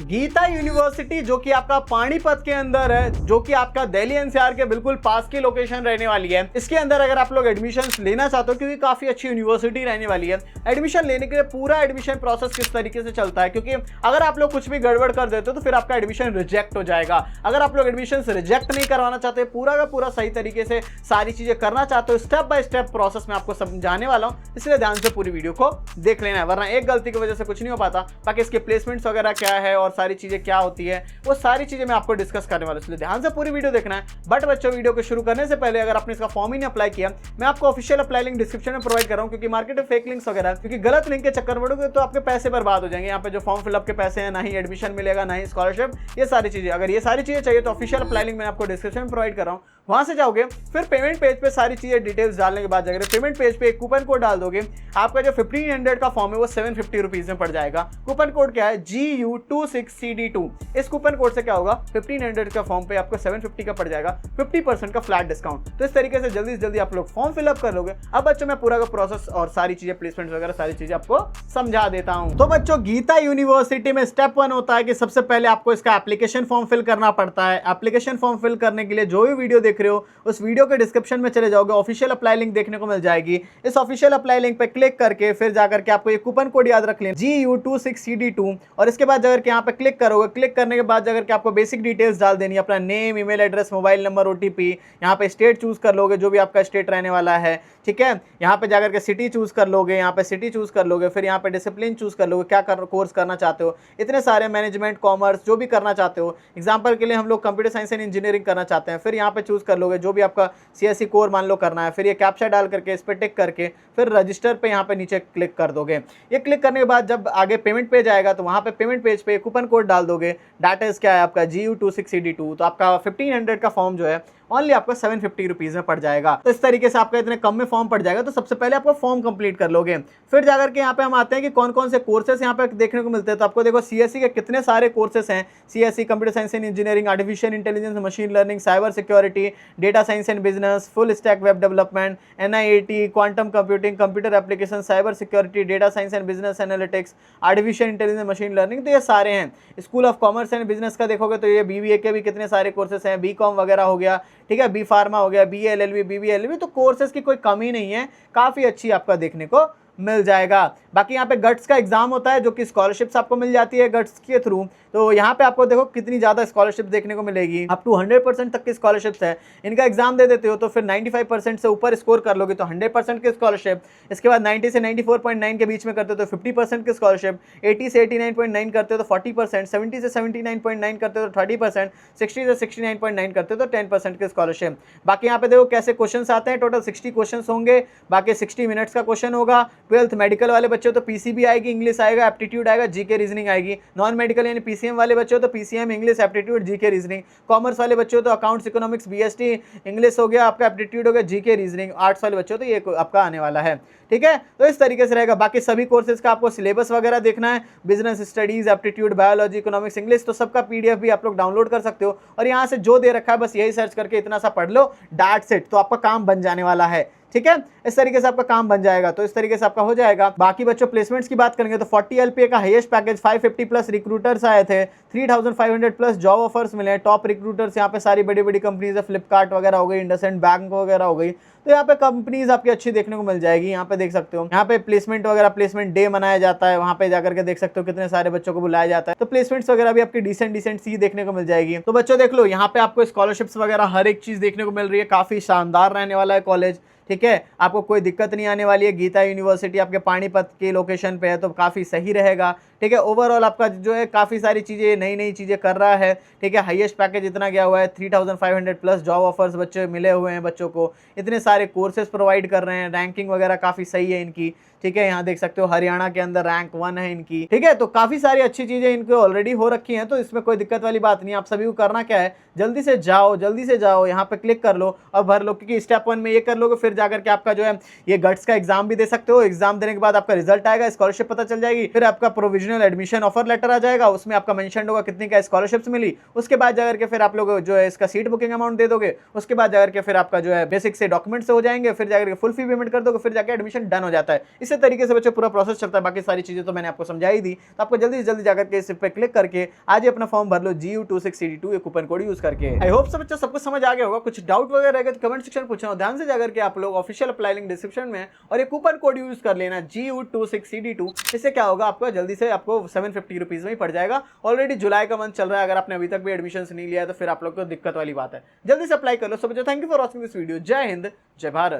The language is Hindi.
गीता यूनिवर्सिटी जो कि आपका पानीपत के अंदर है, जो कि आपका दिल्ली एनसीआर के बिल्कुल पास की लोकेशन रहने वाली है। इसके अंदर अगर आप लोग एडमिशन लेना चाहते हो, क्योंकि काफी अच्छी यूनिवर्सिटी रहने वाली है, एडमिशन लेने के लिए पूरा एडमिशन प्रोसेस किस तरीके से चलता है, क्योंकि अगर आप लोग कुछ भी गड़बड़ कर देते हो तो फिर आपका एडमिशन रिजेक्ट हो जाएगा। अगर आप लोग एडमिशन रिजेक्ट नहीं करवाना चाहते, पूरा का पूरा सही तरीके से सारी चीजें करना चाहते हो, स्टेप बाय स्टेप प्रोसेस में आपको समझाने वाला हूं, इसलिए ध्यान से पूरी वीडियो को देख लेना है, वरना एक गलती की वजह से कुछ नहीं हो पाता। बाकी इसके प्लेसमेंट्स वगैरह क्या है और सारी चीजें क्या होती है, वो सारी चीजें मैं आपको डिस्कस करने वाला हूं, इसलिए ध्यान से पूरी वीडियो देखना है। बट बच्चों, वीडियो को शुरू करने से पहले अगर आपने इसका फॉर्म ही नहीं अप्लाई किया, मैं आपको ऑफिशियल अप्लाई लिंक डिस्क्रिप्शन में प्रोवाइड कर रहा हूं, क्योंकि मार्केट में फेक लिंक्स वगैरह, क्योंकि गलत लिंक के चक्कर में पड़ोगे तो आपके पैसे बर्बाद हो जाएंगे। यहाँ पे जो फॉर्म फिलअप के पैसे हैं, ना ही एडमिशन मिलेगा, ना ही स्कॉलरशिप, ये सारी चीजें। अगर ये सारी चीजें चाहिए तो ऑफिशियल अप्लाई लिंक मैंने आपको डिस्क्रिप्शन में प्रोवाइड कर रहा हूँ, वहां से जाओगे, फिर पेमेंट पेज पे सारी चीजें डिटेल्स डालने के बाद जाकर पेमेंट पेज पे एक कूपन कोड डाल दोगे, आपका जो 1500 का फॉर्म है वो 750 रुपीज में पड़ जाएगा। कूपन कोड क्या है? GU26CD2। इस कूपन कोड से क्या होगा, 1500 का फॉर्म पे आपको 750 का पड़ जाएगा, 50% का फ्लैट डिस्काउंट। तो इस तरीके से जल्दी से जल्दी आप लोग फॉर्म फिलअप कर लोगे। अब बच्चों, मैं पूरा का प्रोसेस और सारी चीजें, प्लेसमेंट वगैरह सारी चीजें आपको समझा देता हूं। तो बच्चों, गीता यूनिवर्सिटी में स्टेप 1 होता है कि सबसे पहले आपको इसका एप्लीकेशन फॉर्म फिल करना पड़ता है। एप्लीकेशन फॉर्म फिल करने के लिए जो भी वीडियो देख रहे हो, उस वीडियो के डिस्क्रिप्शन में चले जाओगे, ऑफिशियल अप्लाई लिंक देखने को मिल जाएगी। इस ऑफिशियल अप्लाई लिंक पे क्लिक करके फिर जाकर के आपको ये कूपन कोड याद रख लेना, GU26CD2, और इसके बाद जाकर के यहाँ पे क्लिक करोगे। क्लिक करने के बाद जाकर के आपको बेसिक डिटेल्स डाल देनी है, अपना name, email address, mobile number, OTP। यहाँ पे स्टेट चूज कर लोगे, जो भी आपका स्टेट रहने वाला है, ठीक है। यहाँ पे जाकर के सिटी चूज कर लोगे, यहाँ पे सिटी चूज कर लोगे, फिर यहाँ पे डिसिप्लिन चूज कर लोगे, क्या कोर्स करना चाहते हो, इतने सारे मैनेजमेंट, कॉमर्स, जो भी करना चाहते हो। एग्जाम्पल के लिए हम लोग कंप्यूटर साइंस एंड इंजीनियरिंग करना चाहते हैं, फिर यहाँ पे चूज कर लोगे जो भी आपका CSE कोर मान लो करना है, फिर ये कैप्चा डाल करके इस पे टिक करके फिर रजिस्टर पे यहाँ पे नीचे क्लिक कर दोगे। ये क्लिक करने के बाद जब आगे पेमेंट पेज आएगा तो वहाँ पे पेमेंट पेज पे कूपन कोड डाल दोगे। डाटा क्या है आपका, GU26CD2। तो आपका 1500 का फॉर्म जो है ओनली आपको 750 रुपीज में पड़ जाएगा। तो इस तरीके से आपका इतने कम में फॉर्म पड़ जाएगा। तो सबसे पहले आपको फॉर्म कंप्लीट कर लोगे, फिर जाकर के यहाँ पे हम आते हैं कि कौन कौन से कोर्सेस यहाँ पे देखने को मिलते हैं। तो आपको देखो CSE के कितने सारे कोर्सेस हैं, CSE computer science and engineering, artificial intelligence, machine learning, cyber security, data science and business, full stack web development, NIAT, quantum computing, computer application, cyber security, data science and business analytics, artificial intelligence, machine learning. तो ये सारे हैं। School of commerce and business का देखोगे तो ये BBA के भी कितने सारे कोर्सेस हैं, BCom वगैरह हो गया, ठीक है, B फार्मा हो गया, BA LLB, BB LLB। तो कोर्सेज की कोई कमी नहीं है, काफ़ी अच्छी आपका देखने को मिल जाएगा। बाकी यहाँ पे गट्स का एग्जाम होता है, जो कि स्कॉलरशिप्स आपको मिल जाती है गट्स के थ्रू। तो यहाँ पे आपको देखो कितनी ज़्यादा स्कॉलरशिप देखने को मिलेगी, अप टू 100% तक की स्कॉलरशिप्स है। इनका एग्जाम दे देते हो तो फिर 95% से ऊपर स्कोर कर लोगे तो 100% की स्कॉलरशिप। इसके बाद 90 से 94.9 के बीच में करते हो तो 50% की स्कॉलरशिप, 80 से 89.9 करते हो तो 40%, 70 से 79.9 करते हो तो 30%, 60 से 69.9 करते हो तो 10% की स्कॉलरशिप। बाकी यहाँ पे देखो कैसे क्वेश्चन आते हैं, टोटल 60 क्वेश्चन होंगे, बाकी 60 मिनट्स का क्वेश्चन होगा। 12th मेडिकल वाले बच्चे हो तो PCB आएगी, इंग्लिश आएगा, एप्टीट्यूड आएगा, GK रीजनिंग आएगी। नॉन मेडिकल यानी PCM वाले बच्चे हो तो PCM, English, aptitude, GK reasoning. Commerce वाले बच्चे हो तो अकाउंट्स, इकोनॉमिक्स, BST, इंग्लिश हो गया आपका, एप्टीट्यूड हो गया, GK रीजनिंग। आर्ट्स वाले बच्चे हो तो ये आपका आने वाला है, ठीक है। तो इस तरीके से रहेगा। बाकी सभी कोर्सेज का आपको सिलेबस वगैरह देखना है, business studies, aptitude, biology, economics, English, तो सबका PDF भी आप लोग डाउनलोड कर सकते हो। और यहाँ से जो दे रखा है बस यही सर्च करके इतना सा पढ़ लो, दैट्स इट। तो आपका काम बन जाने वाला है, ठीक है। इस तरीके से आपका काम बन जाएगा। तो इस तरीके से आपका हो जाएगा। बाकी बच्चों, प्लेसमेंट्स की बात करेंगे तो 40 LPA का हाईएस्ट पैकेज, 550 प्लस रिक्रूटर्स आए थे, 3500 प्लस जॉब ऑफर्स मिले। टॉप रिक्रूटर्स यहाँ पे सारी बड़ी बड़ी कंपनीज है, फ्लिपकार्ट वगैरह हो गई, इंडसइंड बैंक वगैरह हो गई। तो यहाँ पे कंपनीज आपकी अच्छी देखने को मिल जाएगी। यहाँ पे देख सकते हो, यहाँ पे प्लेसमेंट वगैरह, प्लेसमेंट डे मनाया जाता है, वहाँ पे जाकर के देख सकते हो कितने सारे बच्चों को बुलाया जाता है। तो प्लेसमेंट्स वगैरह भी आपकी डिसेंट सी देखने को मिल जाएगी। तो बच्चों देख लो, यहाँ पे आपको स्कॉलरशिप्स वगैरह हर एक चीज देखने को मिल रही है। काफी शानदार रहने वाला है कॉलेज, ठीक है। आपको कोई दिक्कत नहीं आने वाली है। गीता यूनिवर्सिटी आपके पानीपत के लोकेशन पे है तो काफ़ी सही रहेगा, ठीक है। ओवरऑल आपका जो है काफ़ी सारी चीज़ें, नई नई चीज़ें कर रहा है, ठीक है। हाईएस्ट पैकेज इतना गया हुआ है, 3500 प्लस जॉब ऑफर्स बच्चे मिले हुए हैं बच्चों को, इतने सारे कोर्सेज प्रोवाइड कर रहे हैं, रैंकिंग वगैरह काफ़ी सही है इनकी, ठीक है। यहाँ देख सकते हो हरियाणा के अंदर रैंक 1 है इनकी, ठीक है। तो काफ़ी सारी अच्छी चीज़ें इनको ऑलरेडी हो रखी हैं, तो इसमें कोई दिक्कत वाली बात नहीं। आप सभी को करना क्या है, जल्दी से जाओ, यहाँ पे क्लिक कर लो और भर लो, क्योंकि स्टेप 1 में ये कर लोगे, फिर जाकर के आपका जो है ये गट्स का एग्जाम भी दे सकते हो। एग्जाम देने के बाद आपका रिजल्ट आएगा, स्कॉलरशिप पता चल जाएगी, फिर आपका प्रोविजनल एडमिशन ऑफर लेटर आ जाएगा, उसमें आपका मेंशन होगा कितनी का स्कॉलरशिप्स मिली। उसके बाद जाकर के फिर आप लोग जो है इसका सीट बुकिंग अमाउंट दे दोगे। उसके बाद जाकर के फिर आपका जो है बेसिक से डॉक्यूमेंट से हो जाएंगे, फिर जाकर के फुल फी पेमेंट कर दोगे, फिर जाकर एडमिशन डन हो जाता है। इसी इसी तरीके से बच्चों पूरा प्रोसेस चलता है। बाकी सारी चीजें तो मैंने आपको समझाई दी, तो आपको जल्दी से जल्दी जाकर के इस पे क्लिक करके आज ही अपना फॉर्म भर लो GU26CD2 ये कूपन कोड यूज करके। आई होप सब बच्चों सबको समझ आ गया होगा। कुछ डाउट वगैरह रहेगा तो कमेंट सेक्शन में पूछना, ध्यान से जाकर के आप लोग ऑफिशियल अप्लाई लिंक डिस्क्रिप्शन में और ये कूपन कोड यूज कर लेना GU26CD2। इससे क्या होगा, आपको जल्दी से आपको 750 रुपीज में ही पड़ जाएगा। ऑलरेडी जुलाई का मंथ चल रहा है, अगर आपने अभी तक भी एडमिशन नहीं लिया है तो फिर आप लोग को दिक्कत वाली बात है। जल्दी से अप्लाई कर लो। सब बच्चों thank you for watching this video. जय हिंद, जय भारत।